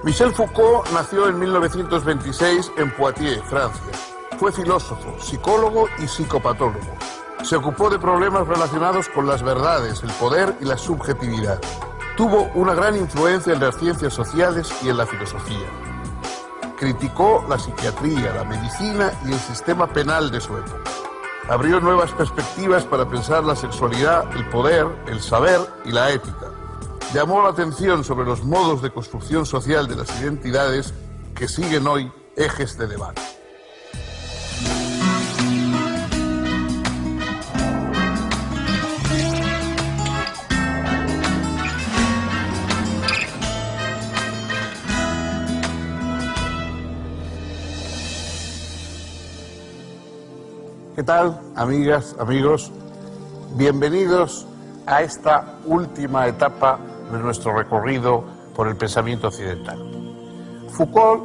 Michel Foucault nació en 1926 en Poitiers, Francia. Fue filósofo, psicólogo y psicopatólogo. Se ocupó de problemas relacionados con las verdades, el poder y la subjetividad. Tuvo una gran influencia en las ciencias sociales y en la filosofía. Criticó la psiquiatría, la medicina y el sistema penal de su época. Abrió nuevas perspectivas para pensar la sexualidad, el poder, el saber y la ética. Llamó la atención sobre los modos de construcción social de las identidades que siguen hoy ejes de debate. ¿Qué tal, amigas, amigos? Bienvenidos a esta última etapa de nuestro recorrido por el pensamiento occidental. Foucault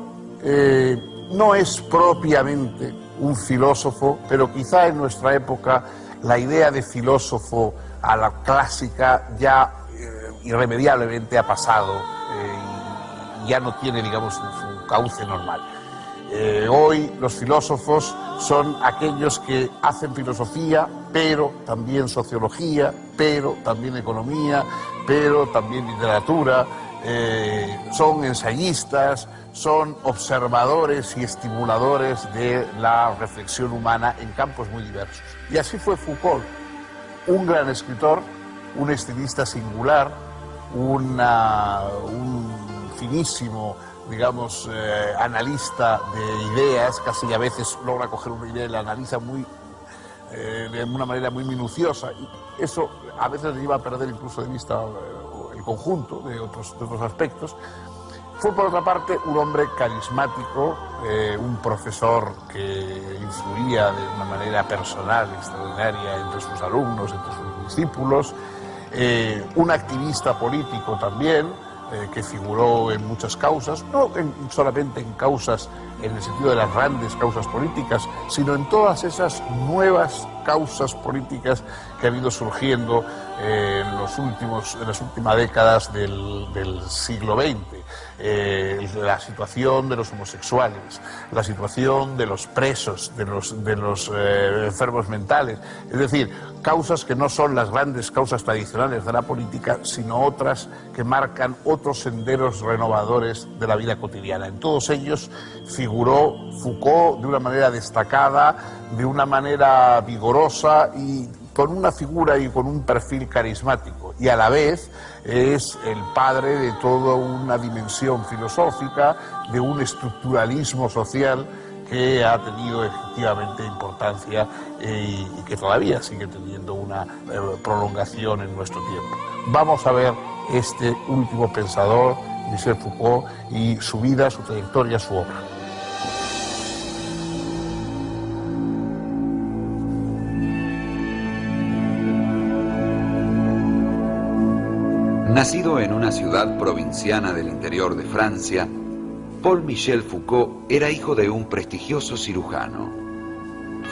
no es propiamente un filósofo, pero quizá en nuestra época la idea de filósofo a la clásica ya irremediablemente ha pasado y ya no tiene, digamos, su cauce normal. Hoy los filósofos son aquellos que hacen filosofía, pero también sociología, pero también economía, pero también literatura, son ensayistas, son observadores y estimuladores de la reflexión humana en campos muy diversos. Y así fue Foucault, un gran escritor, un estilista singular, un finísimo, digamos, analista de ideas, casi a veces logra coger una idea y la analiza de una manera muy minuciosa, y eso a veces le lleva a perder incluso de vista el conjunto de otros aspectos. Fue, por otra parte, un hombre carismático, un profesor que influía de una manera personal extraordinaria entre sus alumnos, entre sus discípulos, un activista político también, que figuró en muchas causas, no solamente en causas en el sentido de las grandes causas políticas, sino en todas esas nuevas causas políticas que han ido surgiendo en las últimas décadas del siglo XX. La situación de los homosexuales, la situación de los presos, de los enfermos mentales, es decir, causas que no son las grandes causas tradicionales de la política, sino otras que marcan otros senderos renovadores de la vida cotidiana. En todos ellos figuró Foucault de una manera destacada, de una manera vigorosa y con una figura y con un perfil carismático, y a la vez es el padre de toda una dimensión filosófica, de un estructuralismo social que ha tenido efectivamente importancia y que todavía sigue teniendo una prolongación en nuestro tiempo. Vamos a ver este último pensador, Michel Foucault, y su vida, su trayectoria, su obra. Nacido en una ciudad provinciana del interior de Francia, Paul-Michel Foucault era hijo de un prestigioso cirujano.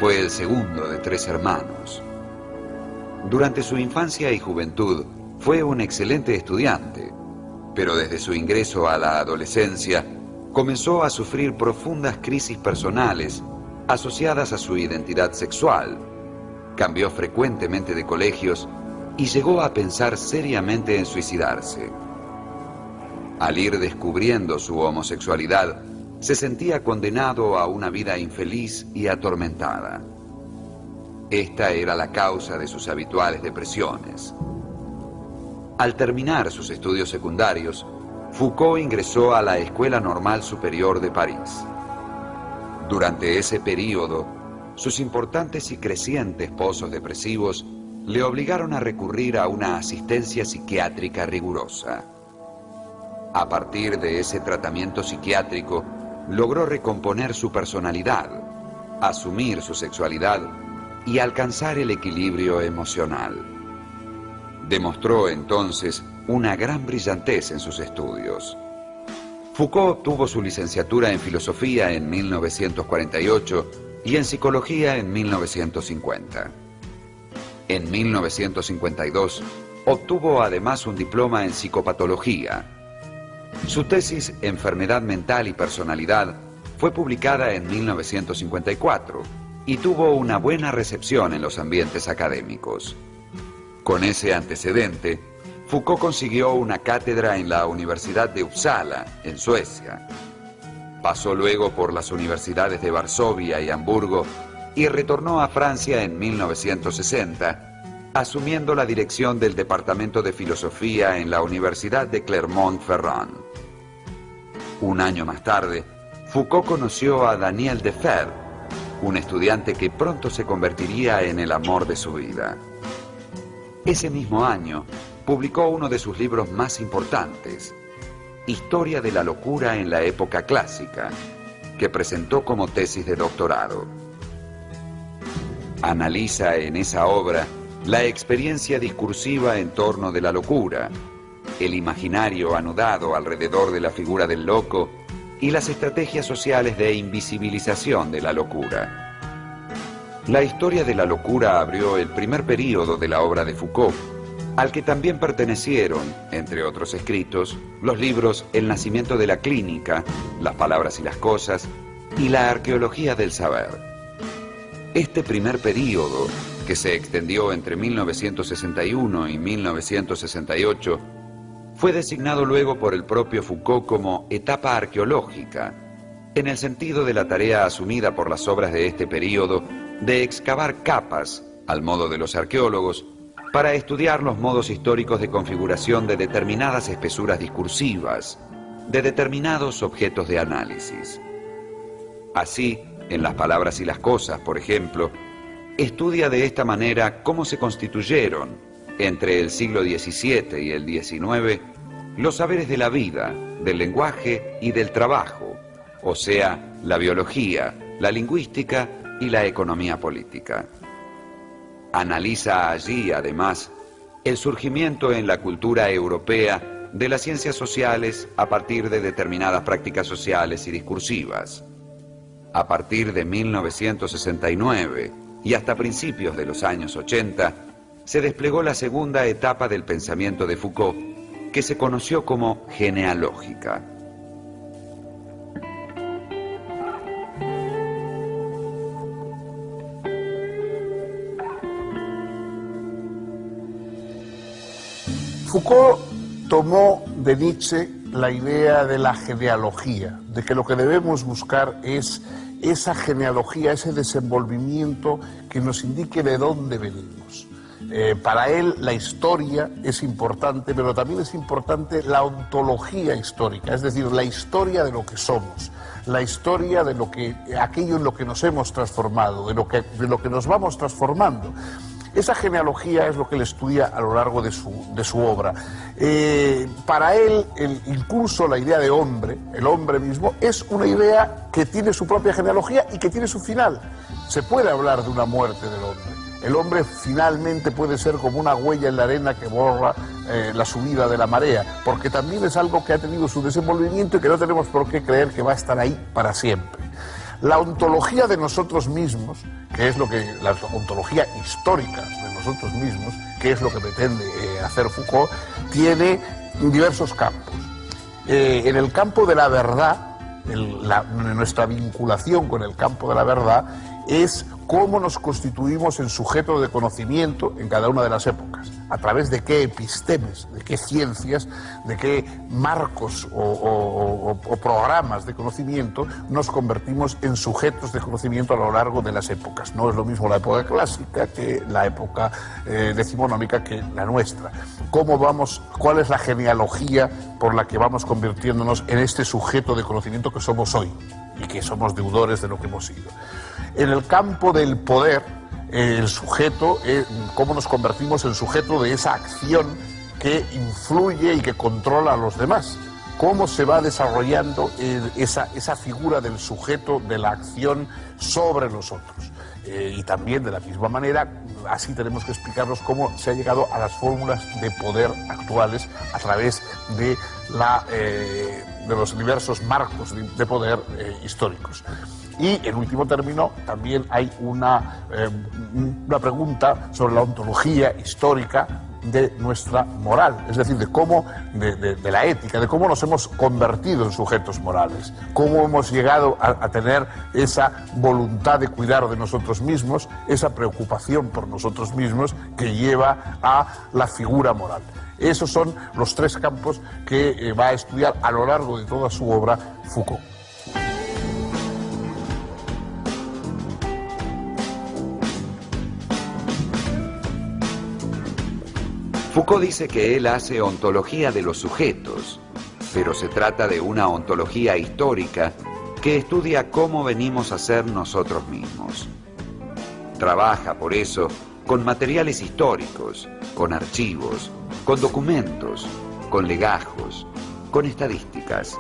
Fue el segundo de 3 hermanos. Durante su infancia y juventud fue un excelente estudiante, pero desde su ingreso a la adolescencia comenzó a sufrir profundas crisis personales asociadas a su identidad sexual. Cambió frecuentemente de colegios y llegó a pensar seriamente en suicidarse. Al ir descubriendo su homosexualidad, se sentía condenado a una vida infeliz y atormentada. Esta era la causa de sus habituales depresiones. Al terminar sus estudios secundarios, Foucault ingresó a la Escuela Normal Superior de París. Durante ese período, sus importantes y crecientes pozos depresivos le obligaron a recurrir a una asistencia psiquiátrica rigurosa. A partir de ese tratamiento psiquiátrico, logró recomponer su personalidad, asumir su sexualidad y alcanzar el equilibrio emocional. Demostró entonces una gran brillantez en sus estudios. Foucault obtuvo su licenciatura en filosofía en 1948 y en psicología en 1950. En 1952 obtuvo además un diploma en psicopatología. Su tesis Enfermedad mental y personalidad fue publicada en 1954 y tuvo una buena recepción en los ambientes académicos. Con ese antecedente, Foucault consiguió una cátedra en la Universidad de Uppsala, en Suecia. Pasó luego por las universidades de Varsovia y Hamburgo y retornó a Francia en 1960, asumiendo la dirección del Departamento de Filosofía en la Universidad de Clermont-Ferrand. Un año más tarde, Foucault conoció a Daniel Defer, un estudiante que pronto se convertiría en el amor de su vida. Ese mismo año, publicó uno de sus libros más importantes, Historia de la locura en la época clásica, que presentó como tesis de doctorado. Analiza en esa obra la experiencia discursiva en torno de la locura, el imaginario anudado alrededor de la figura del loco y las estrategias sociales de invisibilización de la locura. La historia de la locura abrió el primer período de la obra de Foucault, al que también pertenecieron, entre otros escritos, los libros El nacimiento de la clínica, Las palabras y las cosas, y La arqueología del saber. Este primer período, que se extendió entre 1961 y 1968, fue designado luego por el propio Foucault como etapa arqueológica, en el sentido de la tarea asumida por las obras de este período de excavar capas, al modo de los arqueólogos, para estudiar los modos históricos de configuración de determinadas espesuras discursivas, de determinados objetos de análisis. Así, en Las palabras y las cosas, por ejemplo, estudia de esta manera cómo se constituyeron, entre el siglo XVII y el XIX, los saberes de la vida, del lenguaje y del trabajo, o sea, la biología, la lingüística y la economía política. Analiza allí, además, el surgimiento en la cultura europea de las ciencias sociales a partir de determinadas prácticas sociales y discursivas. A partir de 1969 y hasta principios de los años 80, se desplegó la segunda etapa del pensamiento de Foucault, que se conoció como genealógica. Foucault tomó de Nietzsche la idea de la genealogía, de que lo que debemos buscar es esa genealogía, ese desenvolvimiento que nos indique de dónde venimos. Para él la historia es importante, pero también es importante la ontología histórica, es decir, la historia de lo que somos, la historia de aquello en lo que nos hemos transformado, de lo que nos vamos transformando. Esa genealogía es lo que él estudia a lo largo de su obra. Para él, incluso la idea de hombre, el hombre mismo, es una idea que tiene su propia genealogía y que tiene su final. Se puede hablar de una muerte del hombre. El hombre finalmente puede ser como una huella en la arena que borra la subida de la marea, porque también es algo que ha tenido su desenvolvimiento y que no tenemos por qué creer que va a estar ahí para siempre. La ontología de nosotros mismos, que es la ontología histórica de nosotros mismos, que es lo que pretende hacer Foucault, tiene diversos campos. En el campo de la verdad, nuestra vinculación con el campo de la verdad es cómo nos constituimos en sujeto de conocimiento en cada una de las épocas, a través de qué epistemes, de qué ciencias, de qué marcos o programas de conocimiento nos convertimos en sujetos de conocimiento a lo largo de las épocas. No es lo mismo la época clásica que la época decimonómica que la nuestra. ¿Cuál es la genealogía por la que vamos convirtiéndonos en este sujeto de conocimiento que somos hoy y que somos deudores de lo que hemos sido? En el campo del poder, el sujeto, cómo nos convertimos en sujeto de esa acción que influye y que controla a los demás. Cómo se va desarrollando esa figura del sujeto de la acción sobre los otros. Y también, de la misma manera, así tenemos que explicarnos cómo se ha llegado a las fórmulas de poder actuales a través de los diversos marcos de poder históricos. Y, en último término, también hay una pregunta sobre la ontología histórica de nuestra moral, es decir, de cómo, de la ética, de cómo nos hemos convertido en sujetos morales, cómo hemos llegado a tener esa voluntad de cuidar de nosotros mismos, esa preocupación por nosotros mismos que lleva a la figura moral. Esos son los tres campos que va a estudiar a lo largo de toda su obra Foucault. Foucault dice que él hace ontología de los sujetos, pero se trata de una ontología histórica que estudia cómo venimos a ser nosotros mismos. Trabaja, por eso, con materiales históricos, con archivos, con documentos, con legajos, con estadísticas.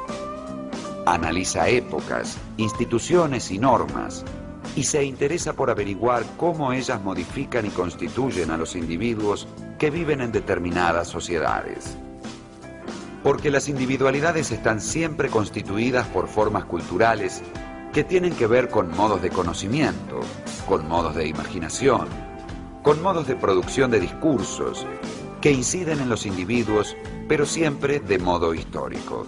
Analiza épocas, instituciones y normas, y se interesa por averiguar cómo ellas modifican y constituyen a los individuos que viven en determinadas sociedades. Porque las individualidades están siempre constituidas por formas culturales que tienen que ver con modos de conocimiento, con modos de imaginación, con modos de producción de discursos, que inciden en los individuos, pero siempre de modo histórico.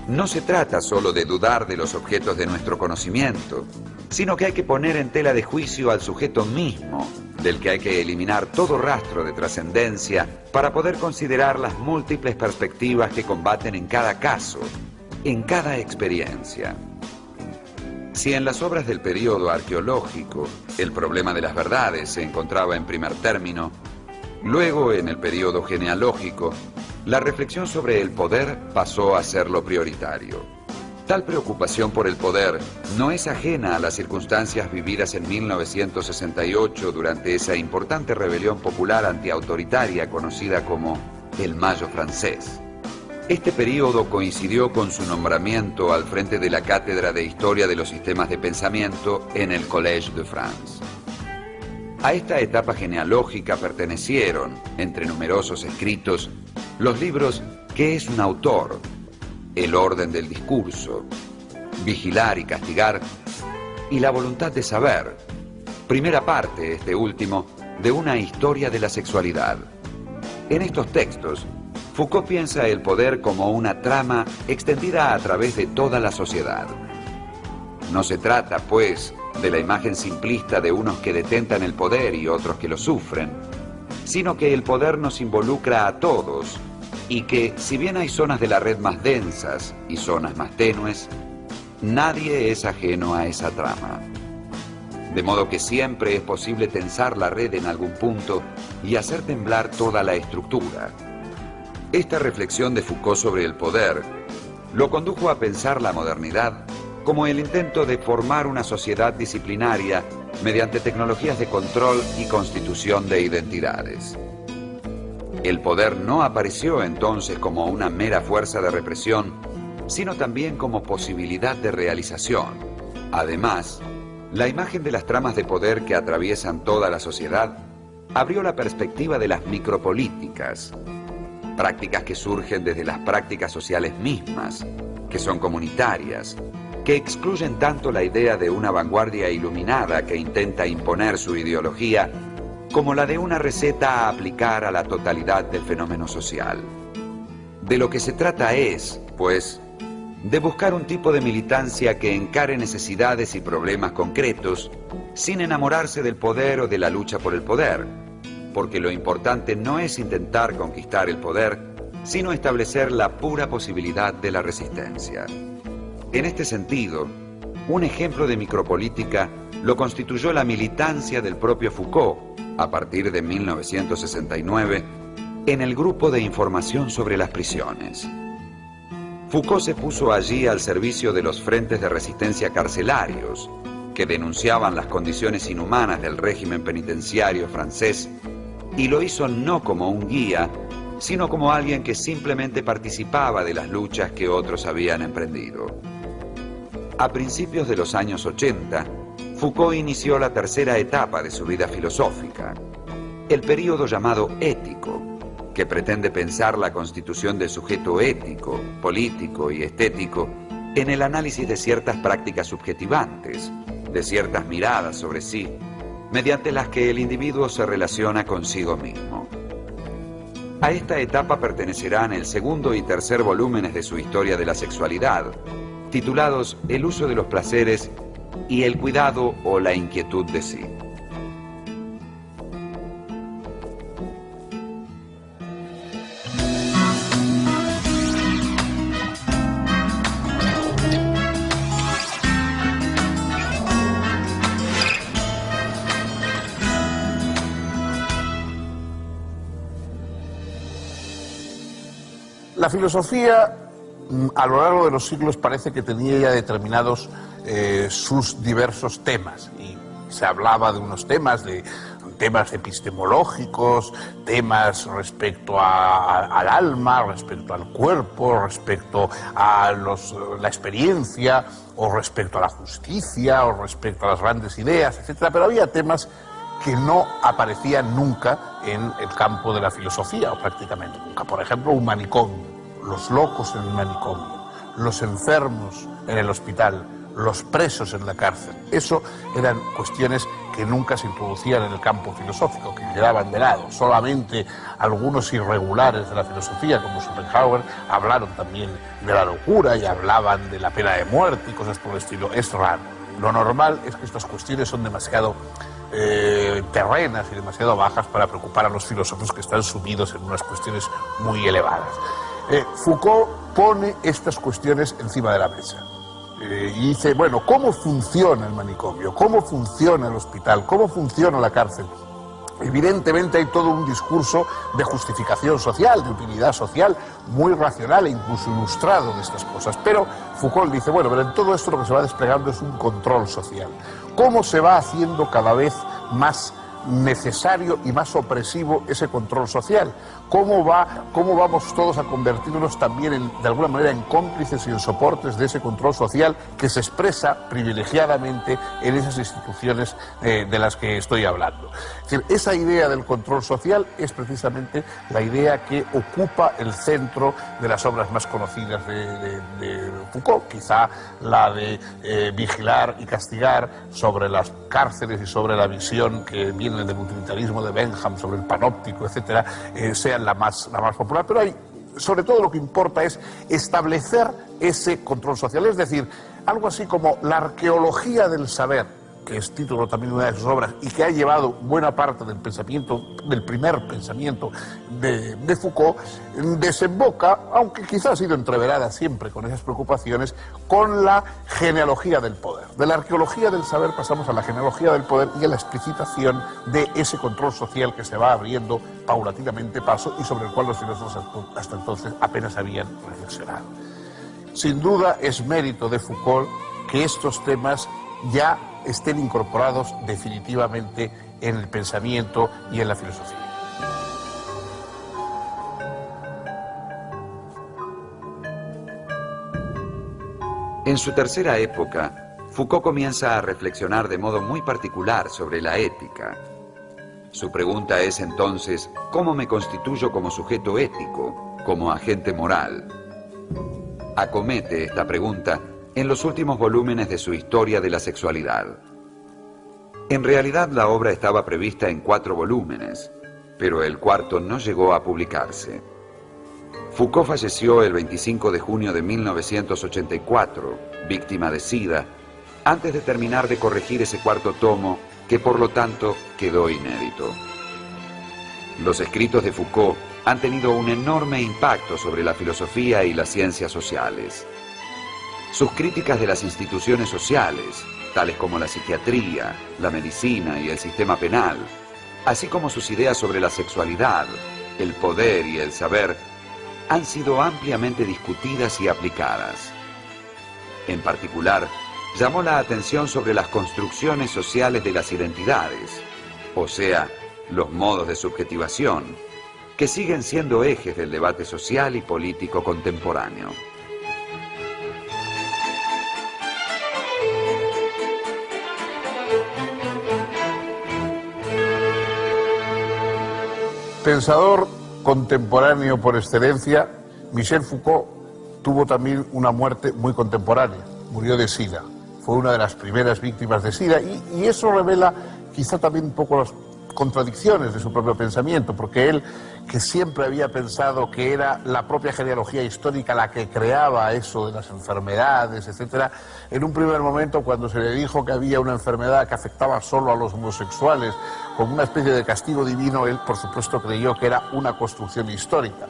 No se trata solo de dudar de los objetos de nuestro conocimiento, sino que hay que poner en tela de juicio al sujeto mismo, del que hay que eliminar todo rastro de trascendencia para poder considerar las múltiples perspectivas que combaten en cada caso, en cada experiencia. Si en las obras del período arqueológico el problema de las verdades se encontraba en primer término, luego en el período genealógico, la reflexión sobre el poder pasó a ser lo prioritario. Tal preocupación por el poder no es ajena a las circunstancias vividas en 1968 durante esa importante rebelión popular antiautoritaria conocida como el Mayo francés. Este período coincidió con su nombramiento al frente de la Cátedra de Historia de los Sistemas de Pensamiento en el Collège de France. A esta etapa genealógica pertenecieron, entre numerosos escritos, los libros ¿Qué es un autor?, El orden del discurso, Vigilar y castigar, y La voluntad de saber, primera parte, este último, de una historia de la sexualidad. En estos textos, Foucault piensa el poder como una trama extendida a través de toda la sociedad. No se trata, pues, de la imagen simplista de unos que detentan el poder y otros que lo sufren, sino que el poder nos involucra a todos y que, si bien hay zonas de la red más densas y zonas más tenues, nadie es ajeno a esa trama. De modo que siempre es posible tensar la red en algún punto y hacer temblar toda la estructura. Esta reflexión de Foucault sobre el poder lo condujo a pensar la modernidad como el intento de formar una sociedad disciplinaria mediante tecnologías de control y constitución de identidades. El poder no apareció entonces como una mera fuerza de represión, sino también como posibilidad de realización. Además, la imagen de las tramas de poder que atraviesan toda la sociedad abrió la perspectiva de las micropolíticas, prácticas que surgen desde las prácticas sociales mismas, que son comunitarias, que excluyen tanto la idea de una vanguardia iluminada que intenta imponer su ideología, como la de una receta a aplicar a la totalidad del fenómeno social. De lo que se trata es, pues, de buscar un tipo de militancia que encare necesidades y problemas concretos sin enamorarse del poder o de la lucha por el poder, porque lo importante no es intentar conquistar el poder, sino establecer la pura posibilidad de la resistencia. En este sentido, un ejemplo de micropolítica lo constituyó la militancia del propio Foucault, a partir de 1969, en el Grupo de Información sobre las Prisiones. Foucault se puso allí al servicio de los frentes de resistencia carcelarios, que denunciaban las condiciones inhumanas del régimen penitenciario francés, y lo hizo no como un guía, sino como alguien que simplemente participaba de las luchas que otros habían emprendido. A principios de los años 80, Foucault inició la tercera etapa de su vida filosófica, el período llamado ético, que pretende pensar la constitución del sujeto ético, político y estético en el análisis de ciertas prácticas subjetivantes, de ciertas miradas sobre sí, mediante las que el individuo se relaciona consigo mismo. A esta etapa pertenecerán el segundo y tercer volúmenes de su historia de la sexualidad, titulados El uso de los placeres y El cuidado o la inquietud de sí. La filosofía, a lo largo de los siglos, parece que tenía ya determinados sus diversos temas. Y se hablaba de unos temas epistemológicos, temas respecto al alma, respecto al cuerpo, respecto a la experiencia, o respecto a la justicia, o respecto a las grandes ideas, etc. Pero había temas que no aparecían nunca en el campo de la filosofía, o prácticamente nunca. Por ejemplo, un manicomio, los locos en el manicomio, los enfermos en el hospital, los presos en la cárcel. Eso eran cuestiones que nunca se introducían en el campo filosófico, que quedaban de lado. Solamente algunos irregulares de la filosofía, como Schopenhauer, hablaron también de la locura y hablaban de la pena de muerte y cosas por el estilo. Es raro. Lo normal es que estas cuestiones son demasiado terrenas y demasiado bajas para preocupar a los filósofos que están sumidos en unas cuestiones muy elevadas. Foucault pone estas cuestiones encima de la mesa y dice, bueno, ¿cómo funciona el manicomio? ¿Cómo funciona el hospital? ¿Cómo funciona la cárcel? Evidentemente hay todo un discurso de justificación social, de utilidad social, muy racional e incluso ilustrado de estas cosas. Pero Foucault dice, bueno, pero en todo esto lo que se va desplegando es un control social. ¿Cómo se va haciendo cada vez más necesario y más opresivo ese control social? ¿Cómo vamos todos a convertirnos también de alguna manera en cómplices y en soportes de ese control social que se expresa privilegiadamente en esas instituciones de las que estoy hablando? Es decir, esa idea del control social es precisamente la idea que ocupa el centro de las obras más conocidas de Foucault, quizá la de vigilar y castigar, sobre las cárceles y sobre la visión que viene del utilitarismo de Bentham, sobre el panóptico, etcétera, sean la más popular. Pero sobre todo lo que importa es establecer ese control social, es decir, algo así como la arqueología del saber, que es título también de una de sus obras y que ha llevado buena parte del pensamiento, del primer pensamiento de Foucault, desemboca, aunque quizás ha sido entreverada siempre con esas preocupaciones, con la genealogía del poder. De la arqueología del saber pasamos a la genealogía del poder y a la explicitación de ese control social que se va abriendo paulatinamente paso y sobre el cual los filósofos hasta entonces apenas habían reflexionado. Sin duda es mérito de Foucault que estos temas ya estén incorporados definitivamente en el pensamiento y en la filosofía. En su tercera época, Foucault comienza a reflexionar de modo muy particular sobre la ética. Su pregunta es entonces, ¿cómo me constituyo como sujeto ético, como agente moral? Acomete esta pregunta en los últimos volúmenes de su Historia de la Sexualidad. En realidad la obra estaba prevista en 4 volúmenes, pero el cuarto no llegó a publicarse. Foucault falleció el 25 de junio de 1984, víctima de SIDA, antes de terminar de corregir ese cuarto tomo, que por lo tanto quedó inédito. Los escritos de Foucault han tenido un enorme impacto sobre la filosofía y las ciencias sociales. Sus críticas de las instituciones sociales, tales como la psiquiatría, la medicina y el sistema penal, así como sus ideas sobre la sexualidad, el poder y el saber, han sido ampliamente discutidas y aplicadas. En particular, llamó la atención sobre las construcciones sociales de las identidades, o sea, los modos de subjetivación, que siguen siendo ejes del debate social y político contemporáneo. Pensador contemporáneo por excelencia, Michel Foucault tuvo también una muerte muy contemporánea. Murió de SIDA. Fue una de las primeras víctimas de SIDA y eso revela quizá también un poco las contradicciones de su propio pensamiento, porque él, que siempre había pensado que era la propia genealogía histórica la que creaba eso de las enfermedades, etcétera, en un primer momento, cuando se le dijo que había una enfermedad que afectaba solo a los homosexuales, como una especie de castigo divino, él, por supuesto, creyó que era una construcción histórica.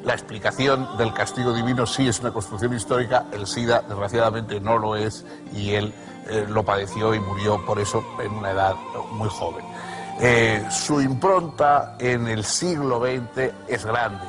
La explicación del castigo divino sí es una construcción histórica, el SIDA desgraciadamente no lo es, y él lo padeció y murió por eso en una edad muy joven. Su impronta en el siglo XX es grande.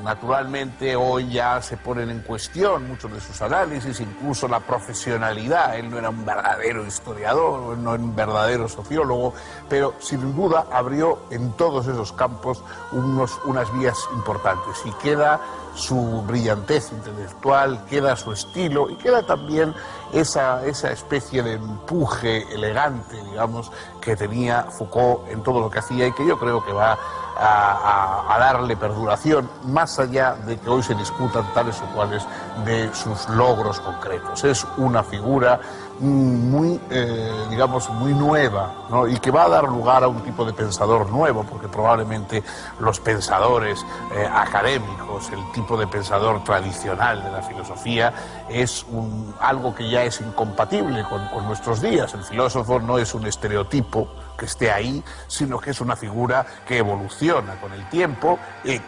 Naturalmente hoy ya se ponen en cuestión muchos de sus análisis, incluso la profesionalidad. Él no era un verdadero historiador, no era un verdadero sociólogo, pero sin duda abrió en todos esos campos unas vías importantes, y queda su brillantez intelectual, queda su estilo y queda también esa especie de empuje elegante, digamos, que tenía Foucault en todo lo que hacía, y que yo creo que va a darle perduración, más allá de que hoy se discutan tales o cuales de sus logros concretos. Es una figura muy, digamos, muy nueva, ¿no? Y que va a dar lugar a un tipo de pensador nuevo, porque probablemente los pensadores académicos, el tipo de pensador tradicional de la filosofía, es algo que ya es incompatible con nuestros días. El filósofo no es un estereotipo que esté ahí, sino que es una figura que evoluciona con el tiempo,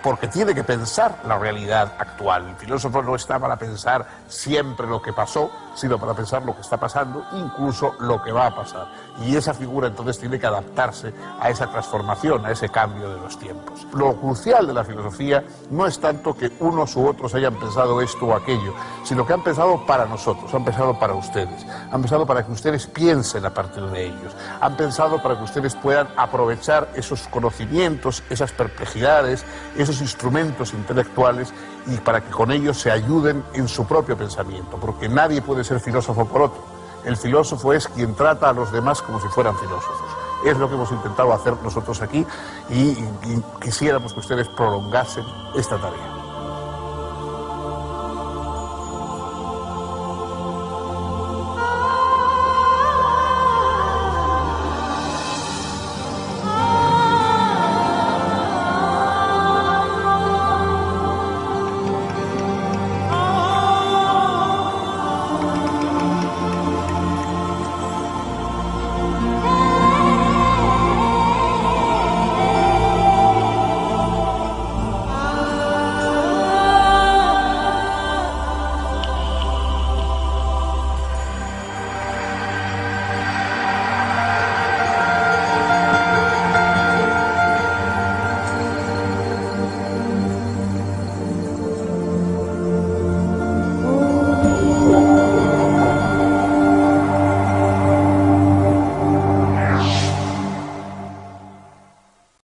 porque tiene que pensar la realidad actual. El filósofo no está para pensar siempre lo que pasó, sino para pensar lo que está pasando, incluso lo que va a pasar. Y esa figura entonces tiene que adaptarse a esa transformación, a ese cambio de los tiempos. Lo crucial de la filosofía no es tanto que unos u otros hayan pensado esto o aquello, sino que han pensado para nosotros, han pensado para ustedes, han pensado para que ustedes piensen a partir de ellos, han pensado para que ustedes puedan aprovechar esos conocimientos, esas perplejidades, esos instrumentos intelectuales, y para que con ellos se ayuden en su propio pensamiento, porque nadie puede ser filósofo por otro. El filósofo es quien trata a los demás como si fueran filósofos. Es lo que hemos intentado hacer nosotros aquí, y quisiéramos que ustedes prolongasen esta tarea.